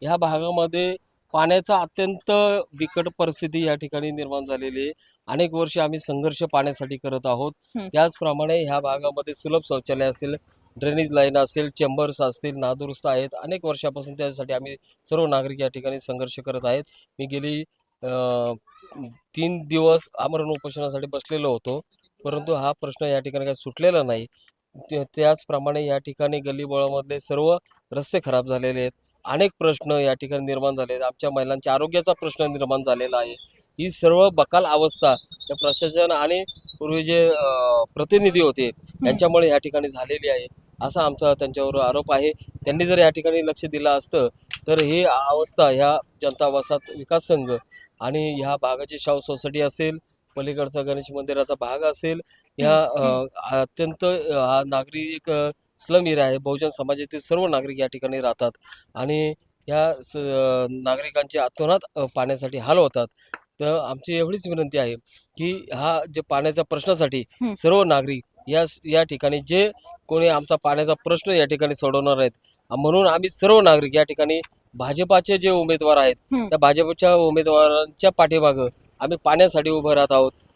ह्या भागामध्ये पाण्याचा अत्यंत बिकट परिस्थिती या ठिकाणी निर्माण झालेली आहे। अनेक वर्षे आम्ही संघर्ष पाण्यासाठी करत आहोत। त्याचप्रमाणे ह्या भागामध्ये सुलभ शौचालय असेल, ड्रेनेज लाईन असेल, चेंबर्स असतील, नादुरुस्त आहेत। अनेक वर्षापासून त्यासाठी आम्ही सर्व नागरिक या ठिकाणी संघर्ष करत आहेत। मी गेली 3 दिवस आमरण उपोषणासाठी बसलेलो होतो, परंतु हा प्रश्न या ठिकाणी काही सुटलेला नाही। त्याचप्रमाणे या ठिकाणी गल्लीबोळामधले सर्व रस्ते खराब झालेले आहेत। अनेक प्रश्न या ठिकाणी निर्माण झाले आहेत। आमच्या महिलांच्या आरोग्याचा प्रश्न निर्माण झालेला आहे। ही सर्व बकाल अवस्था त्या प्रशासन आणि पूर्वी जे प्रतिनिधी होते यांच्यामुळे या ठिकाणी झालेली आहे, असा आमचा त्यांच्यावर आरोप आहे। त्यांनी जर या ठिकाणी लक्ष दिलं असतं तर ही अवस्था ह्या जनता वसाहत विकास संघ आणि ह्या भागाची शाहू सोसायटी असेल, पलीकडचा गणेश मंदिराचा भाग असेल, ह्या अत्यंत हा नागरी एक स्लम एरिया आहे। बहुजन समाजातील सर्व नागरिक या ठिकाणी राहतात आणि या नागरिकांचे अतोनात पाण्यासाठी हाल होतात। तर आमची एवढीच विनंती आहे की हा जे पाण्याच्या प्रश्नासाठी सर्व नागरिक या ठिकाणी जे कोणी आमचा पाण्याचा प्रश्न या ठिकाणी सोडवणार आहेत, म्हणून आम्ही सर्व नागरिक या ठिकाणी भाजपाचे जे उमेदवार आहेत त्या भाजपच्या उमेदवारांच्या पाठीमागं आम्ही पाण्यासाठी उभं राहत आहोत।